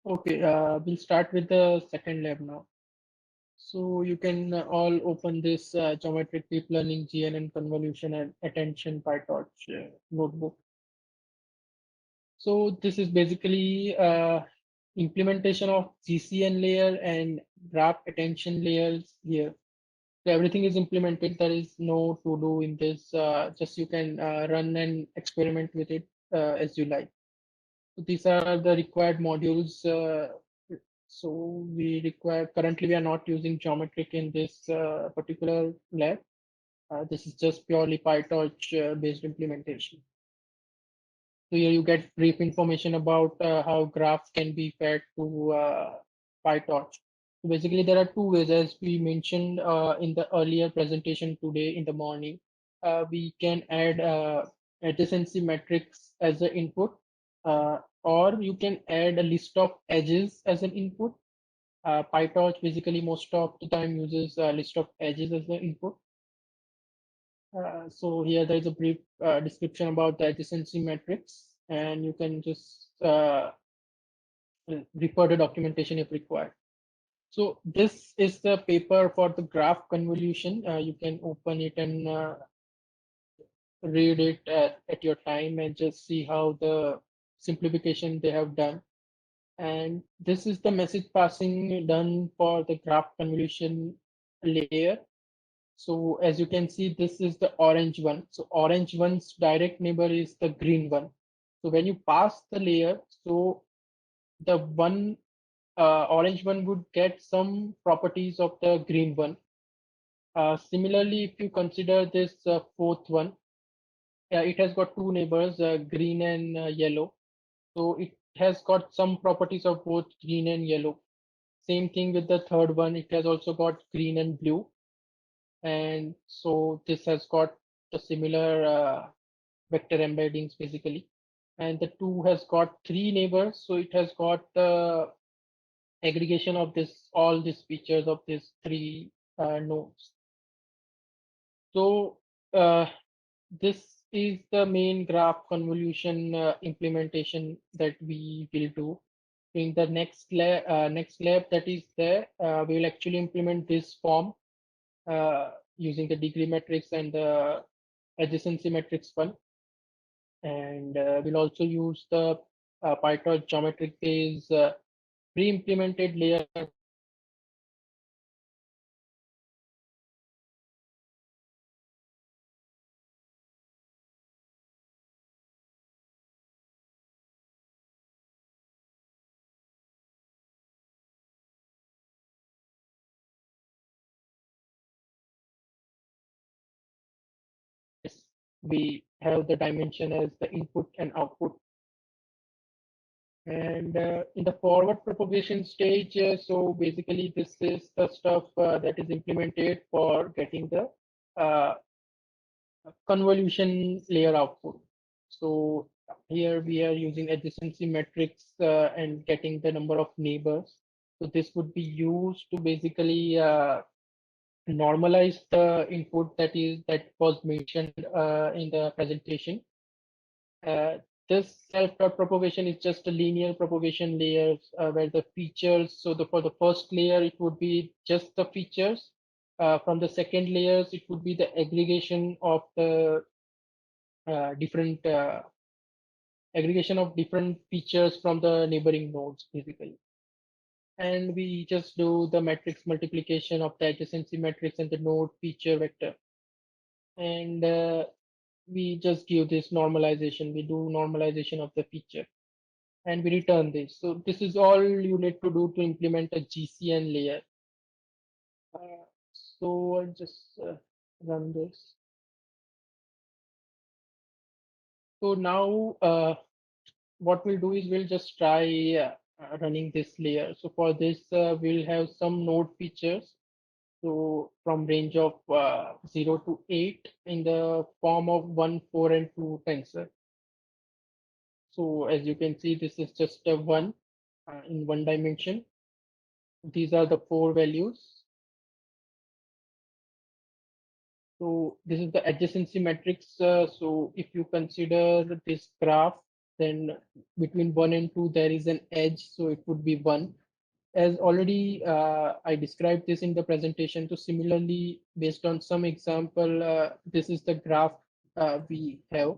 Okay, we'll start with the second lab now. So you can all open this geometric deep learning GNN convolution and attention PyTorch notebook. So this is basically implementation of GCN layer and graph attention layers here. So everything is implemented. There is no to do in this. Just you can run and experiment with it as you like. So these are the required modules. So we require currently we are not using geometric in this particular lab. This is just purely PyTorch based implementation. So here you get brief information about how graphs can be fed to PyTorch. So basically, there are two ways, as we mentioned in the earlier presentation today in the morning. We can add adjacency metrics as an input, or you can add a list of edges as an input. PyTorch basically most of the time uses a list of edges as the input. So here there is a brief description about the adjacency matrix, and you can just refer to documentation if required. So this is the paper for the graph convolution. You can open it and read it at your time and just see how the simplification they have done. And this is the message passing done for the graph convolution layer. So as you can see, this is the orange one. So orange one's direct neighbor is the green one. So when you pass the layer, so the one orange one would get some properties of the green one. Similarly, if you consider this fourth one, it has got two neighbors, green and yellow. So it has got some properties of both green and yellow. Same thing with the third one. It has also got green and blue. And so this has got the similar vector embeddings basically. And the two has got three neighbors. So it has got the aggregation of this all these features of these three nodes. So this is the main graph convolution implementation that we will do. In the next lab that is there, we will actually implement this form using the degree matrix and the adjacency matrix one. And we'll also use the PyTorch geometric based pre-implemented layer. We have the dimension as the input and output. And in the forward propagation stage, so basically this is the stuff that is implemented for getting the uh, convolution layer output. So here we are using adjacency metrics and getting the number of neighbors. So this would be used to basically normalize the input that was mentioned in the presentation. Uh, this self-dot propagation is just a linear propagation layers where the features, so for the first layer, it would be just the features. From the second layers, it would be the aggregation of the different aggregation of different features from the neighboring nodes, basically. And we just do the matrix multiplication of the adjacency matrix and the node feature vector. And we just give this normalization. We do normalization of the feature and we return this. So this is all you need to do to implement a GCN layer. So I'll just run this. So now what we'll do is we'll just try running this layer. So for this, we'll have some node features. So from range of 0 to 8 in the form of 1, 4, and 2 tensor. So as you can see, this is just a 1 in one dimension. These are the 4 values. So this is the adjacency matrix. So if you consider this graph, Then between 1 and 2 there is an edge, so it would be 1. As already I described this in the presentation, so similarly based on some example, this is the graph we have,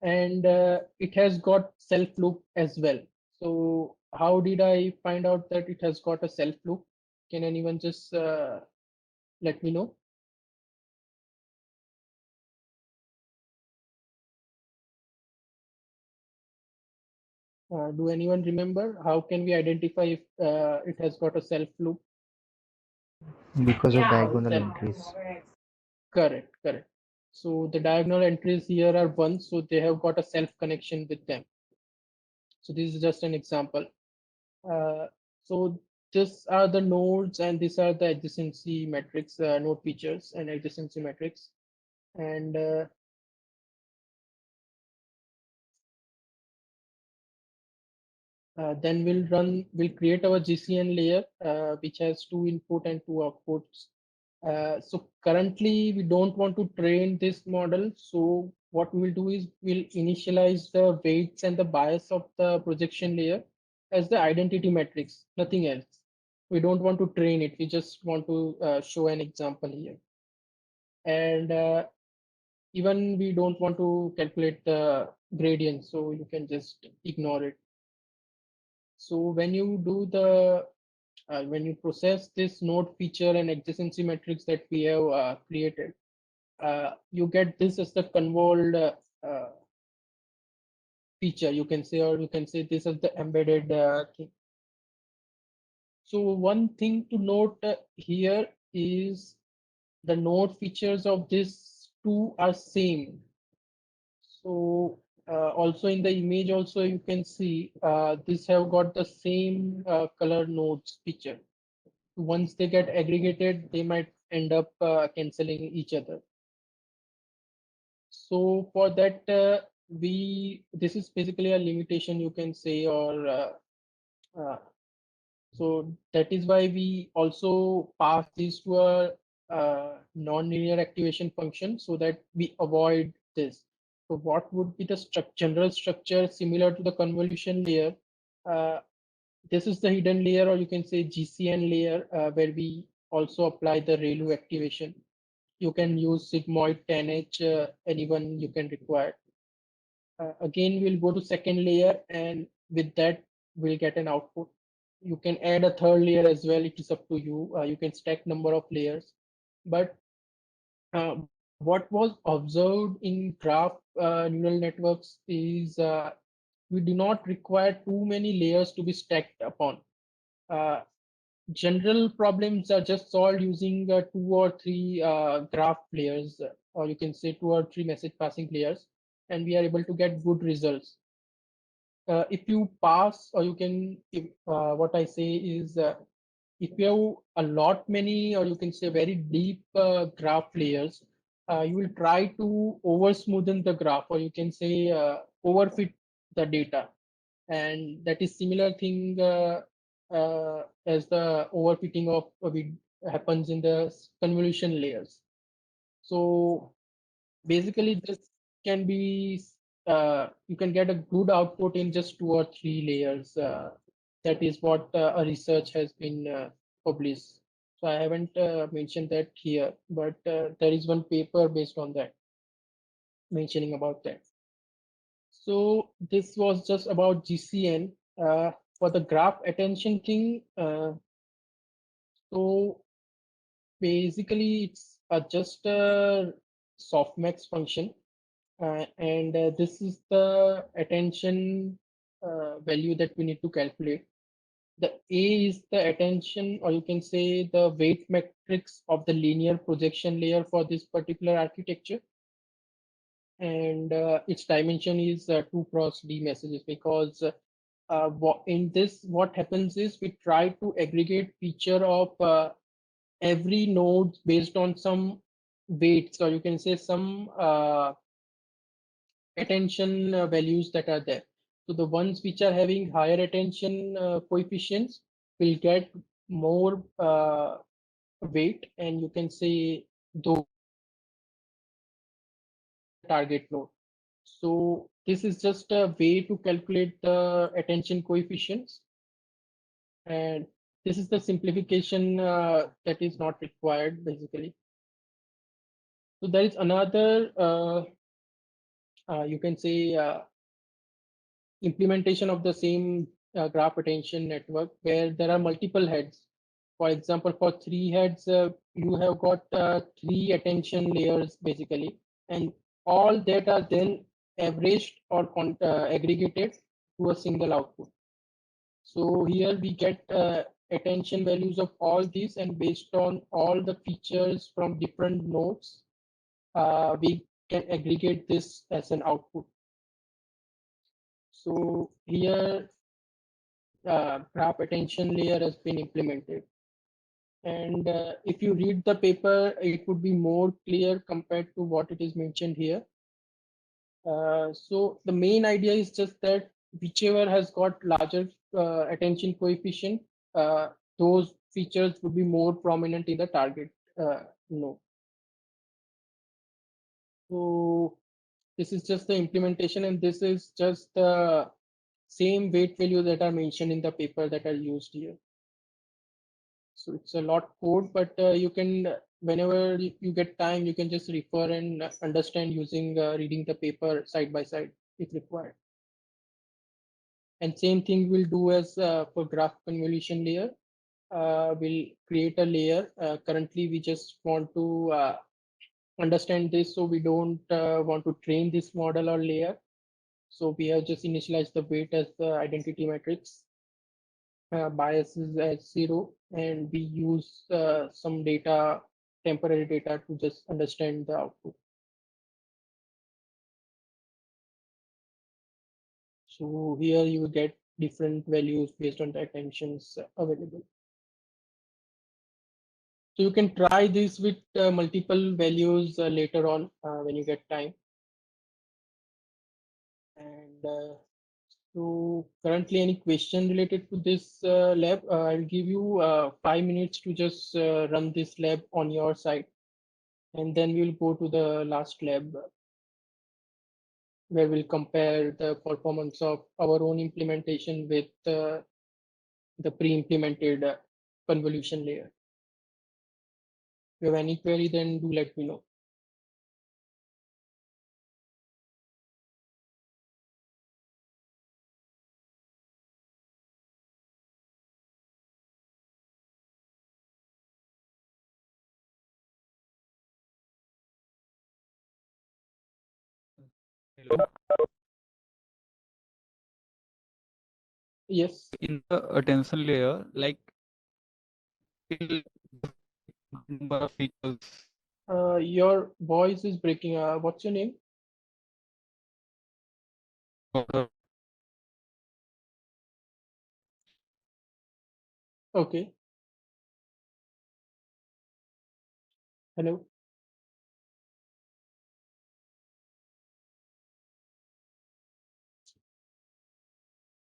and it has got self loop as well. So how did I find out that it has got a self loop? Can anyone just let me know? Do anyone remember how can we identify if it has got a self loop? because of diagonal Self, entries. correct, correct. So the diagonal entries here are 1, so they have got a self connection with them. So this is just an example. Uh, so these are the nodes and these are the adjacency metrics, node features and adjacency metrics. And then we'll create our GCN layer, which has 2 input and 2 outputs. So currently we don't want to train this model. So what we will do is we'll initialize the weights and the bias of the projection layer as the identity metrics, nothing else. We don't want to train it. We just want to show an example here. And even we don't want to calculate the gradient, so you can just ignore it. So when you process this node feature and adjacency metrics that we have created, you get this as the convolved feature, you can say, or you can say this as the embedded thing. So one thing to note here is the node features of this two are same. So also in the image also you can see this have got the same color nodes feature. Once they get aggregated, they might end up canceling each other. So for that, this is basically a limitation you can say, or uh, so that is why we also pass this to a non-linear activation function so that we avoid this. So what would be the general structure similar to the convolution layer? Uh, this is the hidden layer, or you can say GCN layer, where we also apply the ReLU activation. You can use sigmoid 10H, anyone you can require. Again, we'll go to second layer, and with that, we'll get an output. You can add a third layer as well. It is up to you. You can stack number of layers. But what was observed in graph neural networks is we do not require too many layers to be stacked upon. Uh, General problems are just solved using 2 or 3 graph layers, or you can say 2 or 3 message passing layers, and we are able to get good results. If you pass, or you can, if, what I say is, if you have a lot many, or you can say very deep graph layers, you will try to over smoothen the graph, or you can say overfit the data, and that is similar thing as the overfitting of happens in the convolution layers. So basically this can be you can get a good output in just 2 or 3 layers. That is what a research has been published. So I haven't mentioned that here, but there is one paper based on that, mentioning about that. So this was just about GCN. For the graph attention thing, so basically it's just a softmax function, and this is the attention value that we need to calculate. The A is the attention, or you can say the weight matrix of the linear projection layer for this particular architecture. And its dimension is 2 cross D messages, because in this, what happens is we try to aggregate feature of every node based on some weights, or you can say some attention values that are there. So the ones which are having higher attention coefficients will get more weight, and you can say those target node. So this is just a way to calculate the attention coefficients, and this is the simplification that is not required basically. So there is another, you can say, implementation of the same graph attention network where there are multiple heads. For example, for three heads, you have got three attention layers basically, and all that are then averaged or aggregated to a single output. So here we get attention values of all these, and based on all the features from different nodes, we can aggregate this as an output. So here graph attention layer has been implemented. And if you read the paper, it would be more clear compared to what it is mentioned here. So the main idea is just that whichever has got larger attention coefficient, uh, those features would be more prominent in the target node. So this is just the implementation, and this is just the same weight value that are mentioned in the paper that are used here. So it's a lot code, but you can, whenever you get time, you can just refer and understand using reading the paper side by side if required. And same thing we'll do as for graph convolution layer. We'll create a layer. Currently, we just want to understand this, so we don't want to train this model or layer. So we have just initialized the weight as the identity matrix. Bias is at 0, and we use some data, temporary data, to just understand the output. So here you get different values based on the attentions available. So you can try this with multiple values later on when you get time. And so currently, any question related to this lab? I'll give you 5 minutes to just run this lab on your side, and then we'll go to the last lab where we'll compare the performance of our own implementation with the pre-implemented convolution layer. If you have any query, then do let me know. Hello. Yes, In the attention layer, like till number of features. your voice is breaking. What's your name? Okay. Hello.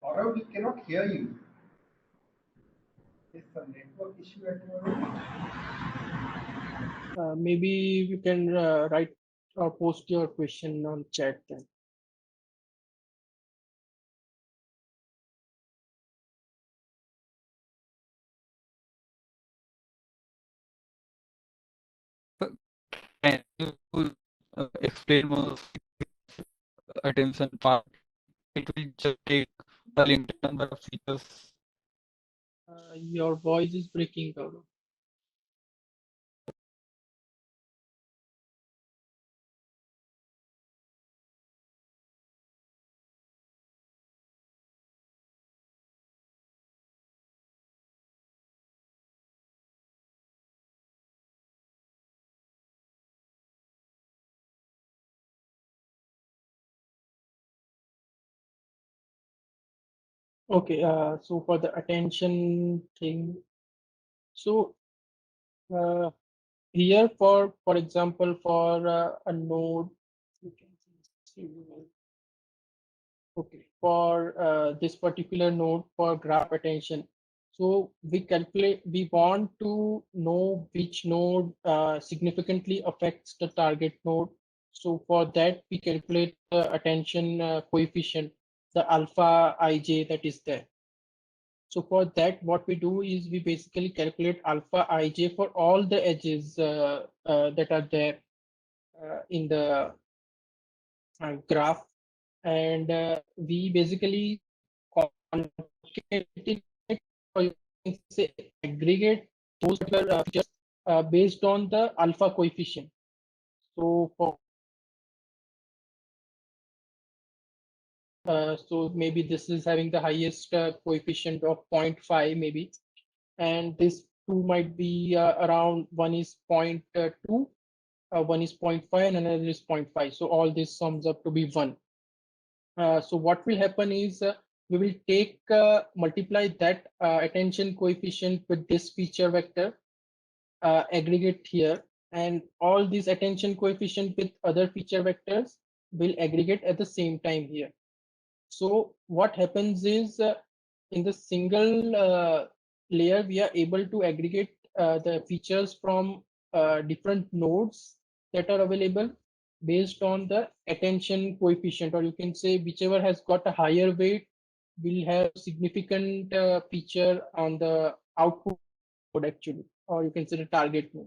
Gaurav, we cannot hear you. There's some network issue at your end. Maybe you can write or post your question on chat then. Can you explain more attention part? It will just take a limited number of features. Your voice is breaking, Gaurav. Okay, so for the attention thing, so uh, here for example, for a node, you can see, okay, for this particular node for graph attention. So we want to know which node significantly affects the target node, So for that, we calculate the attention coefficient, the alpha ij that is there. So for that, what we do is we basically calculate alpha ij for all the edges that are there in the graph, and we basically concatenate, or you can say aggregate those particular features based on the alpha coefficient. So for so maybe this is having the highest coefficient of 0.5 maybe, and this two might be around one is 0.2, one is 0.5, and another is 0.5. So all this sums up to be 1. So what will happen is we will take multiply that attention coefficient with this feature vector, aggregate here, and all these attention coefficient with other feature vectors will aggregate at the same time here. So what happens is in the single layer, we are able to aggregate the features from different nodes that are available based on the attention coefficient, or you can say whichever has got a higher weight will have significant feature on the output node actually, or you can say the target node.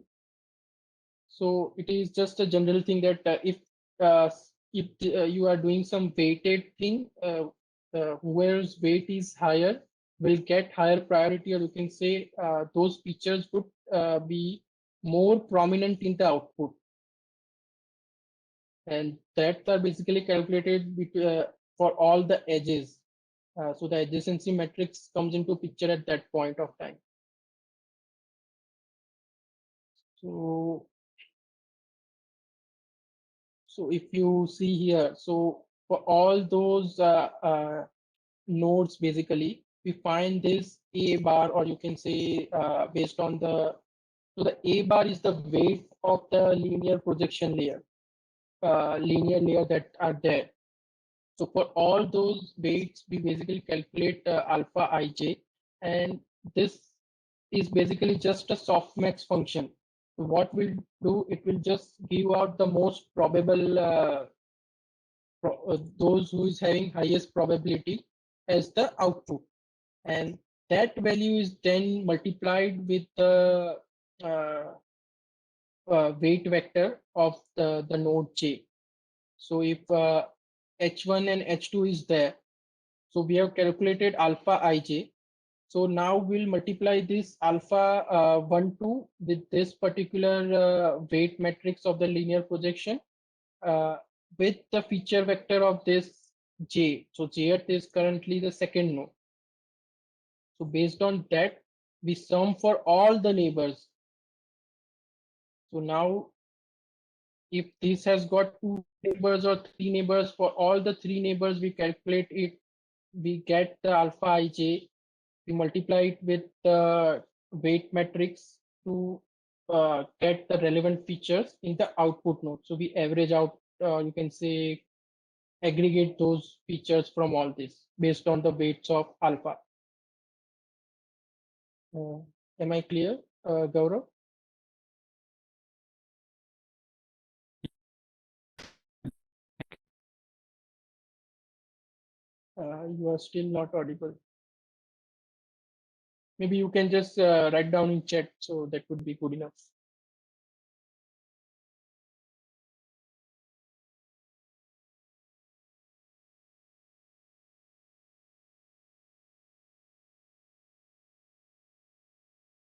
So it is just a general thing that uh, if you are doing some weighted thing, whoever's weight is higher will get higher priority, or you can say those features would be more prominent in the output, and that are basically calculated for all the edges. So the adjacency matrix comes into picture at that point of time. So so if you see here, so for all those nodes, basically, we find this A bar, or you can say based on the, so the A bar is the weight of the linear projection layer, linear layer that are there. So for all those weights, we basically calculate alpha ij, and this is basically just a softmax function. So what we'll do, it will just give out the most probable those who is having highest probability as the output, and that value is then multiplied with the uh, weight vector of the node j. So if h1 and h2 is there, so we have calculated alpha ij. So now we'll multiply this alpha 1 2 with this particular weight matrix of the linear projection uh, with the feature vector of this j. So jth is currently the second node. So based on that, we sum for all the neighbors. So now if this has got two neighbors or three neighbors, for all the three neighbors, we calculate it, we get the alpha ij, we multiply it with the weight matrix to get the relevant features in the output node. So we average out, you can say, aggregate those features from all this based on the weights of alpha. Uh, am I clear, Gaurav? You are still not audible. Maybe you can just write down in chat, so that would be good enough.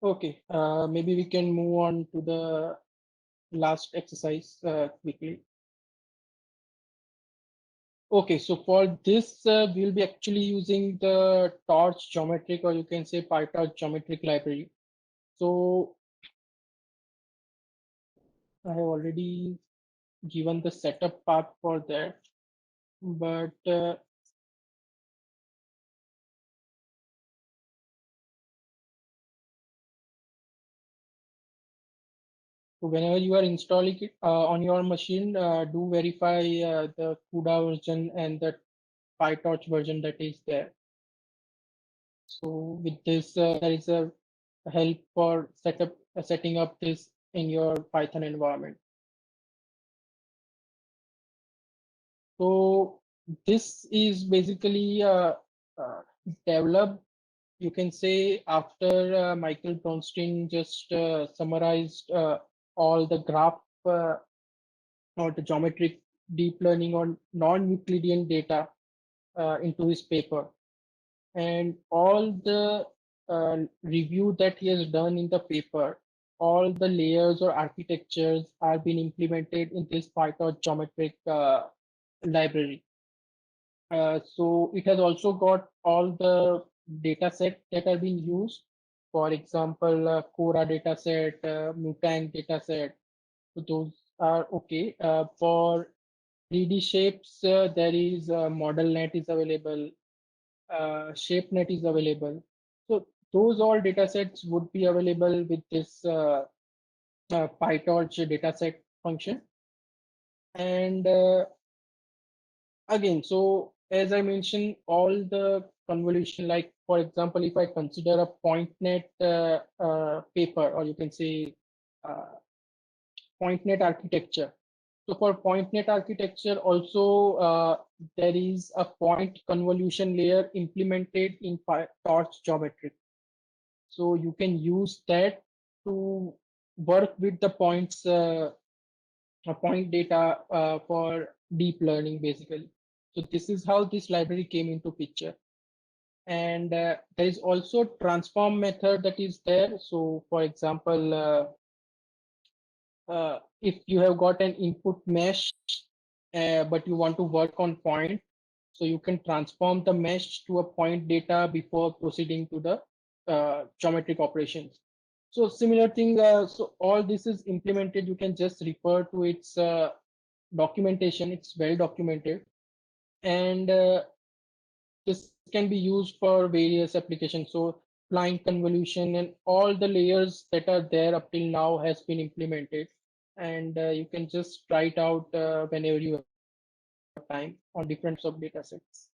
Okay, maybe we can move on to the last exercise quickly. Okay, so for this, we'll be actually using the torch geometric, or you can say PyTorch geometric library. So I have already given the setup path for that, but so whenever you are installing it on your machine, do verify the CUDA version and the PyTorch version that is there. So with this, there is a help for setting up this in your Python environment. So this is basically uh, developed, you can say, after Michael Bronstein just summarized all the graph or the geometric deep learning on non-Euclidean data into his paper. And all the review that he has done in the paper, all the layers or architectures are being implemented in this PyTorch geometric library. So it has also got all the data set that are being used. For example, Cora data set, Mutang data set. So those are okay. For 3D shapes, there is ModelNet is available, ShapeNet is available. So those all data sets would be available with this PyTorch dataset function. And again, so as I mentioned, all the convolution, like for example, if I consider a PointNet paper, or you can say uh, PointNet architecture. So for PointNet architecture, also there is a point convolution layer implemented in Torch geometry. So you can use that to work with the point data for deep learning, basically. So this is how this library came into picture. And there is also transform method that is there. So for example, if you have got an input mesh, but you want to work on point, so you can transform the mesh to a point data before proceeding to the geometric operations. So similar thing, so all this is implemented. You can just refer to its documentation. It's well documented. And this can be used for various applications. So flying convolution and all the layers that are there up till now has been implemented. And you can just try it out whenever you have time on different sub data sets.